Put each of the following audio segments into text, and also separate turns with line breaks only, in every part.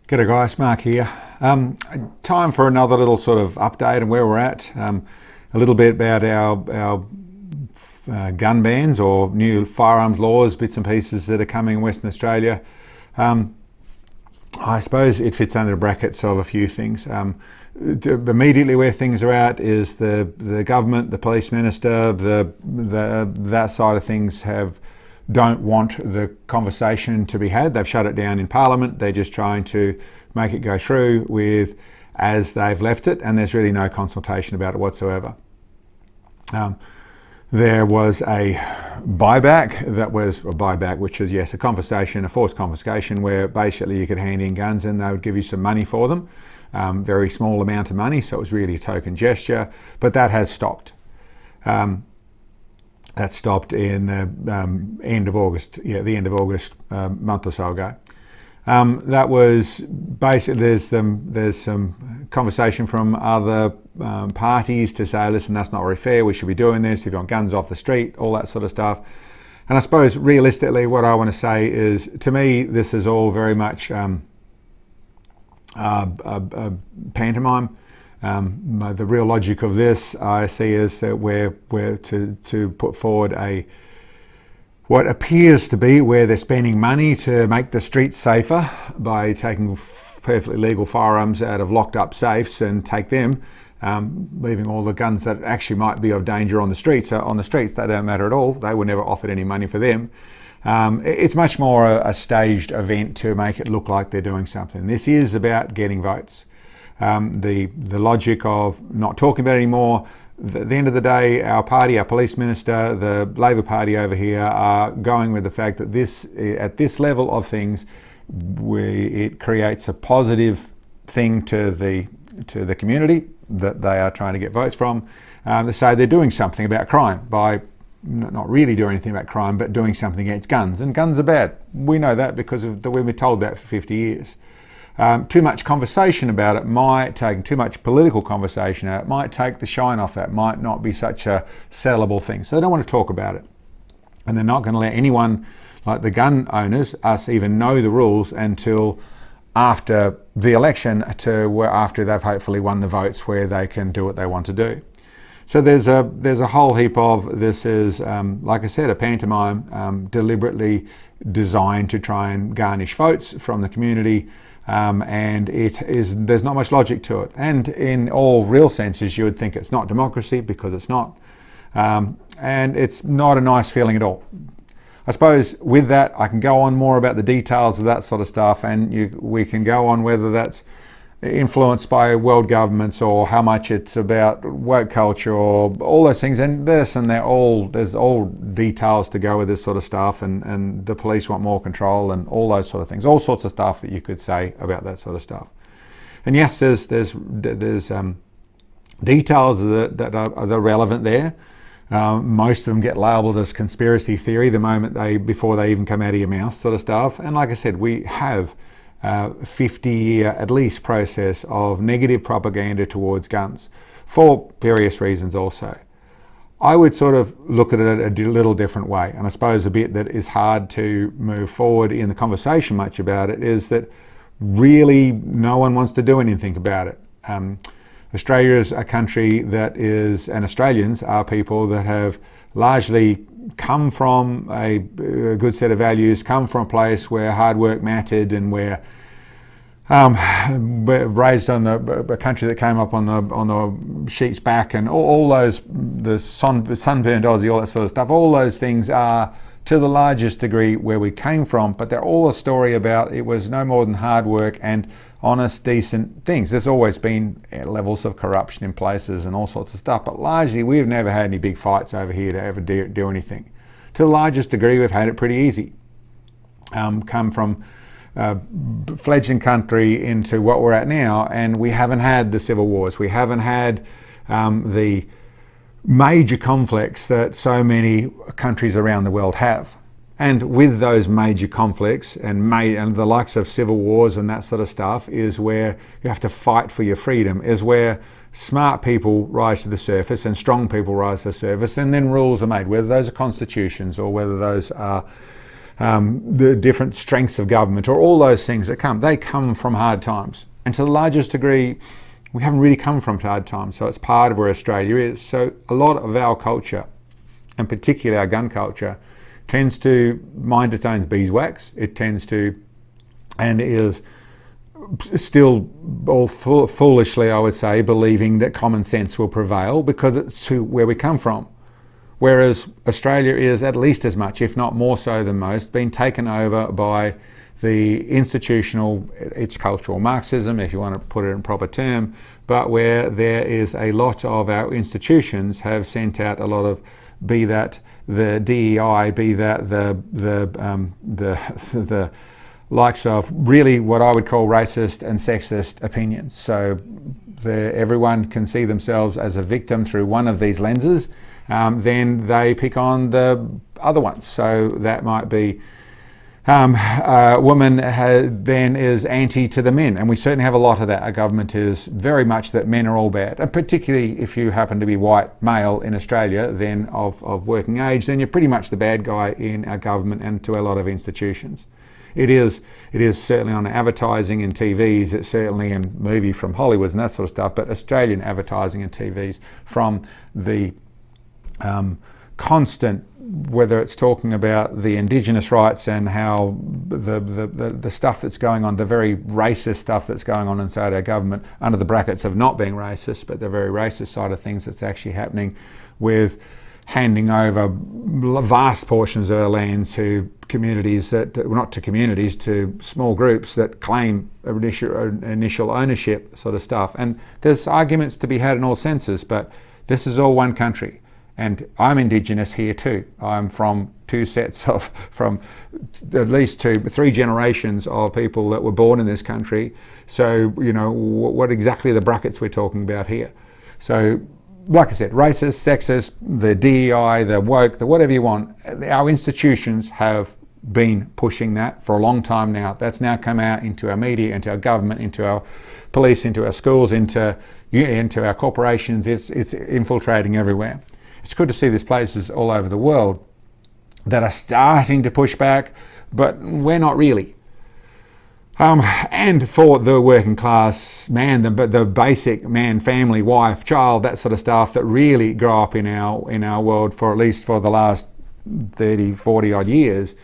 G'day guys, Mark here. Time for another little sort of update on where we're at. A little bit about our gun bans or new firearms laws, bits and pieces that are coming in Western Australia. I suppose it fits under the brackets of a few things. Immediately where things are at is the government, the police minister, that side of things don't want the conversation to be had. They've shut it down in Parliament. They're just trying to make it go through with as they've left it, and there's really no consultation about it whatsoever. There was a buyback, which is, yes, a forced confiscation, where basically you could hand in guns and they would give you some money for them. Very small amount of money, so it was really a token gesture, but that has stopped. That stopped in the end of August, the end of August, month or so ago. That was basically, there's some conversation from other parties to say, listen, that's not very fair, we should be doing this, if you want guns off the street, all that sort of stuff. And I suppose realistically what I want to say is, to me, this is all very much pantomime. The real logic of this, I see, is that we're to put forward what appears to be where they're spending money to make the streets safer by taking perfectly legal firearms out of locked up safes and take them, leaving all the guns that actually might be of danger on the streets. So on the streets, they don't matter at all. They were never offered any money for them. It's much more a staged event to make it look like they're doing something. This is about getting votes. The logic of not talking about it anymore. At the end of the day, our party, our police minister, the Labor Party over here are going with the fact that at this level of things, it creates a positive thing to the community that they are trying to get votes from. They say they're doing something about crime by not really doing anything about crime, but doing something against guns. And guns are bad. We know that because we've been told that for 50 years. Too much conversation about it might take, too much political conversation about it might take the shine off that, might not be such a sellable thing. So they don't want to talk about it. And they're not going to let anyone, like the gun owners, us, even know the rules until after the election, after they've hopefully won the votes where they can do what they want to do. So there's a whole heap of, this is, like I said, a pantomime deliberately designed to try and garnish votes from the community. And there's not much logic to it. And in all real senses, you would think it's not democracy, because it's not. And it's not a nice feeling at all. I suppose with that, I can go on more about the details of that sort of stuff, and we can go on whether that's influenced by world governments or how much it's about woke culture or all those things. And there's all details to go with this sort of stuff, and the police want more control and all those sort of things, all sorts of stuff that you could say about that sort of stuff. And yes, there's details that are relevant there. Most of them get labelled as conspiracy theory before they even come out of your mouth, sort of stuff. And like I said, we have 50-year at least process of negative propaganda towards guns for various reasons also. I would sort of look at it a little different way, and I suppose a bit that is hard to move forward in the conversation much about it is that really no one wants to do anything about it. Australia is a country and Australians are people that have largely come from a good set of values, come from a place where hard work mattered, and where raised on a country that came up on the sheep's back, and all those, the sunburned Aussie, all that sort of stuff. All those things are to the largest degree where we came from, but they're all a story about it was no more than hard work and honest, decent things. There's always been levels of corruption in places and all sorts of stuff, but largely we've never had any big fights over here to ever do anything. To the largest degree, we've had it pretty easy. Come from fledgling country into what we're at now, and we haven't had the civil wars. We haven't had the major conflicts that so many countries around the world have. And with those major conflicts and the likes of civil wars and that sort of stuff is where you have to fight for your freedom, is where smart people rise to the surface and strong people rise to the surface, and then rules are made, whether those are constitutions or whether those are the different strengths of government, or all those things that come, they come from hard times. And to the largest degree, we haven't really come from hard times. So it's part of where Australia is. So a lot of our culture, and particularly our gun culture, tends to mind its own beeswax. It tends to, and is still all foolishly, I would say, believing that common sense will prevail because it's where we come from. Whereas Australia is at least as much, if not more so than most, being taken over by the institutional, it's cultural Marxism, if you want to put it in proper term, but where there is a lot of our institutions have sent out a lot of, be that the DEI, be that the likes of really what I would call racist and sexist opinions. So everyone can see themselves as a victim through one of these lenses, then they pick on the other ones. So that might be a woman then is anti to the men, and we certainly have a lot of that. Our government is very much that men are all bad, and particularly if you happen to be white male in Australia, then of working age, then you're pretty much the bad guy in our government and to a lot of institutions. It is certainly on advertising and TVs, it's certainly in movie from Hollywoods and that sort of stuff, but Australian advertising and TVs from the constant, whether it's talking about the Indigenous rights and how the stuff that's going on, the very racist stuff that's going on inside our government, under the brackets of not being racist, but the very racist side of things that's actually happening with handing over vast portions of our land to communities that, not to communities, to small groups that claim initial ownership sort of stuff. And there's arguments to be had in all senses, but this is all one country. And I'm Indigenous here too. I'm from from at least three generations of people that were born in this country. So, you know, what exactly the brackets we're talking about here. So, like I said, racist, sexist, the DEI, the woke, the whatever you want, our institutions have been pushing that for a long time now. That's now come out into our media, into our government, into our police, into our schools, into our corporations. It's infiltrating everywhere. It's good to see there's places all over the world that are starting to push back, but we're not really. And for the working class man, the basic man, family, wife, child, that sort of stuff that really grow up in our world for at least for the last 30, 40 odd years,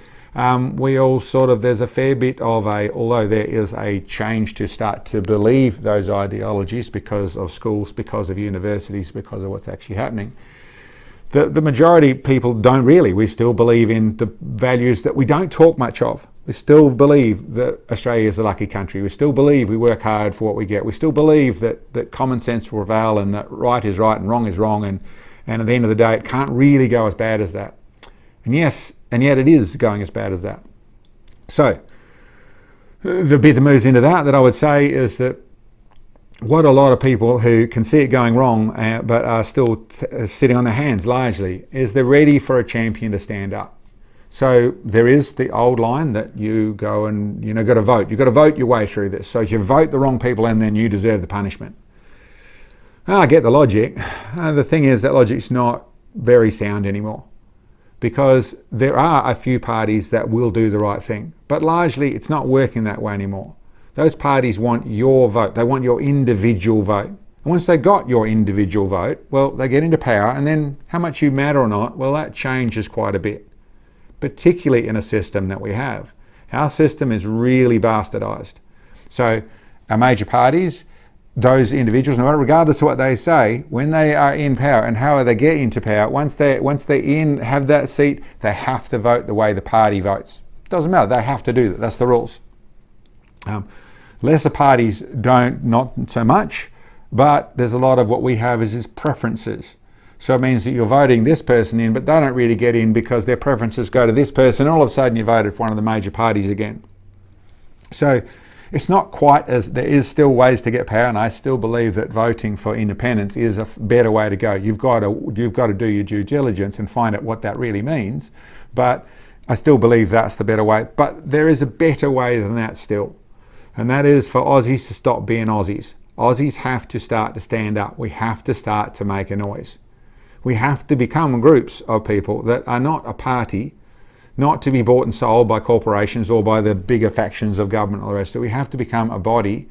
we all sort of, there's a fair bit of although there is a change to start to believe those ideologies because of schools, because of universities, because of what's actually happening. The majority of people don't really. We still believe in the values that we don't talk much of. We still believe that Australia is a lucky country. We still believe we work hard for what we get. We still believe that common sense will prevail and that right is right and wrong is wrong. And at the end of the day, it can't really go as bad as that. And yes, and yet it is going as bad as that. So the bit that moves into that I would say is that what a lot of people who can see it going wrong but are still sitting on their hands largely is they're ready for a champion to stand up. So there is the old line that you go and got to vote. You've got to vote your way through this. So if you vote the wrong people in, then you deserve the punishment. I get the logic. The thing is that logic's not very sound anymore, because there are a few parties that will do the right thing, but largely it's not working that way anymore. Those parties want your vote. They want your individual vote. And once they got your individual vote, well, they get into power, and then how much you matter or not, well, that changes quite a bit, particularly in a system that we have. Our system is really bastardized. So our major parties, those individuals, regardless of what they say, when they are in power, and how they get into power, once they're in, have that seat, they have to vote the way the party votes. Doesn't matter, they have to do that. That's the rules. Lesser parties don't, not so much, but there's a lot of what we have is preferences. So it means that you're voting this person in, but they don't really get in because their preferences go to this person. All of a sudden you voted for one of the major parties again. So it's not quite as, there is still ways to get power, and I still believe that voting for independence is a better way to go. You've got to do your due diligence and find out what that really means, but I still believe that's the better way. But there is a better way than that still, and that is for Aussies to stop being Aussies. Aussies have to start to stand up. We have to start to make a noise. We have to become groups of people that are not a party, not to be bought and sold by corporations or by the bigger factions of government and all the rest. So we have to become a body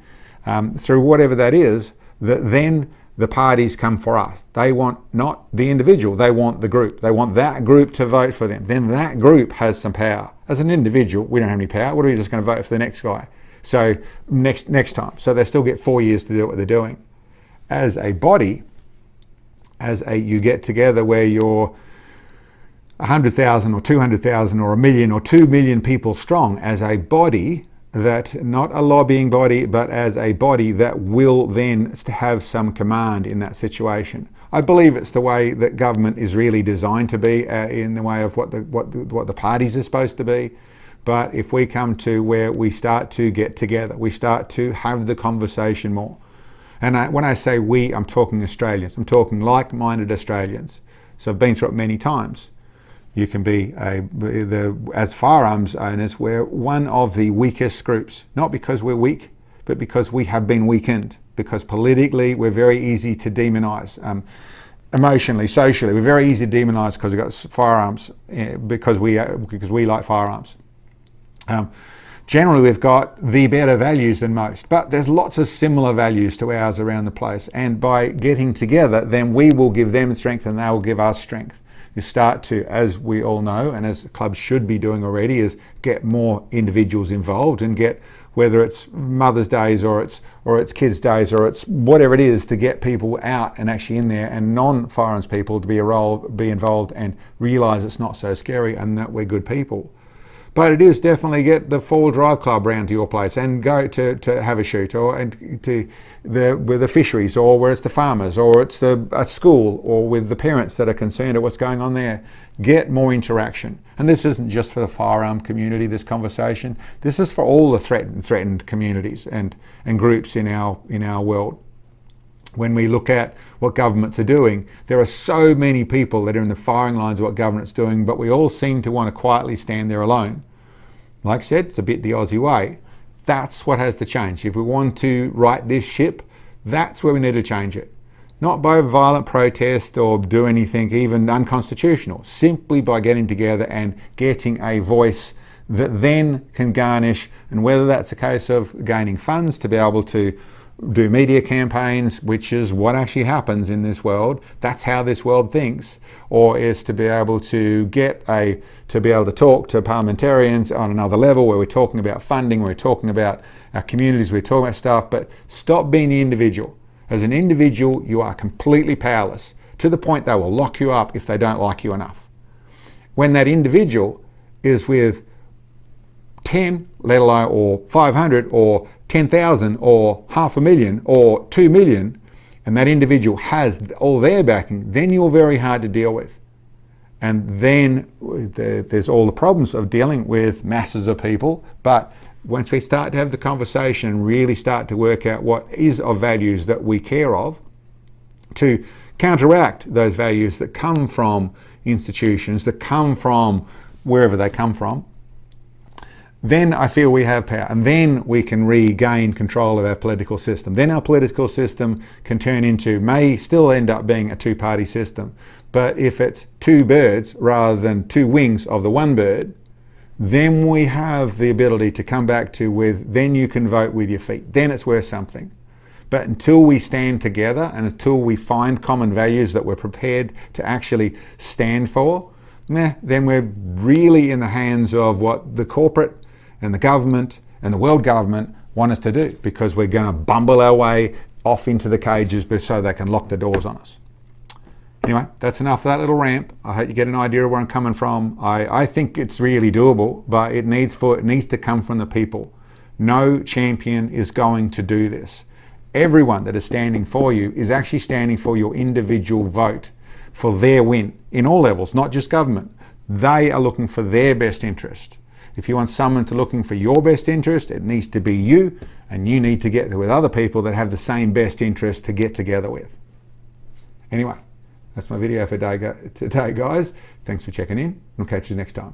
through whatever that is, that then the parties come for us. They want not the individual, they want the group. They want that group to vote for them. Then that group has some power. As an individual, we don't have any power. What are we just going to vote for the next guy? So next time. So they still get 4 years to do what they're doing. As a body, you get together where you're 100,000 or 200,000 or 1 million or 2 million people strong as a body, that not a lobbying body, but as a body that will then have some command in that situation. I believe it's the way that government is really designed to be, in the way of what the parties are supposed to be. But if we come to where we start to get together, we start to have the conversation more. And when I say we, I'm talking Australians. I'm talking like-minded Australians. So I've been through it many times. You can be, as firearms owners, we're one of the weakest groups. Not because we're weak, but because we have been weakened. Because politically, we're very easy to demonise. Emotionally, socially, we're very easy to demonise because we've got firearms, because we like firearms. Generally, we've got the better values than most, but there's lots of similar values to ours around the place. And by getting together, then we will give them strength and they will give us strength. You start to, as we all know, and as clubs should be doing already, is get more individuals involved and get, whether it's Mother's Days or it's Kids' Days or it's whatever it is, to get people out and actually in there, and non-firearms people to be involved and realise it's not so scary and that we're good people. But it is definitely get the Four-Wheel Drive Club round to your place and go to have a shoot, or with the fisheries, or where it's the farmers, or it's a school, or with the parents that are concerned at what's going on there. Get more interaction. And this isn't just for the firearm community, this conversation. This is for all the threatened communities and groups in our world. When we look at what governments are doing, there are so many people that are in the firing lines of what government's doing, but we all seem to want to quietly stand there alone. Like I said, it's a bit the Aussie way. That's what has to change. If we want to right this ship, that's where we need to change it. Not by violent protest or do anything even unconstitutional, simply by getting together and getting a voice that then can garnish, and whether that's a case of gaining funds to be able to do media campaigns, which is what actually happens in this world. That's how this world thinks. Or is to be able to talk to parliamentarians on another level, where we're talking about funding, we're talking about our communities, we're talking about stuff, but stop being the individual. As an individual, you are completely powerless, to the point they will lock you up if they don't like you enough. When that individual is with 10, let alone, or 500, or 10,000, or 500,000, or 2 million, and that individual has all their backing, then you're very hard to deal with. And then there's all the problems of dealing with masses of people. But once we start to have the conversation and really start to work out what is of values that we care of, to counteract those values that come from institutions, that come from wherever they come from, then I feel we have power, and then we can regain control of our political system. Then our political system can turn into, may still end up being a two-party system, but if it's two birds rather than two wings of the one bird, then we have the ability to come back to then you can vote with your feet. Then it's worth something. But until we stand together and until we find common values that we're prepared to actually stand for, then we're really in the hands of what the corporate and the government and the world government want us to do, because we're going to bumble our way off into the cages so they can lock the doors on us. Anyway, that's enough of that little rant. I hope you get an idea of where I'm coming from. I think it's really doable, but it needs to come from the people. No champion is going to do this. Everyone that is standing for you is actually standing for your individual vote, for their win in all levels, not just government. They are looking for their best interest. If you want someone to looking for your best interest, it needs to be you, and you need to get with other people that have the same best interest to get together with. Anyway, that's my video for today, guys. Thanks for checking in. I'll catch you next time.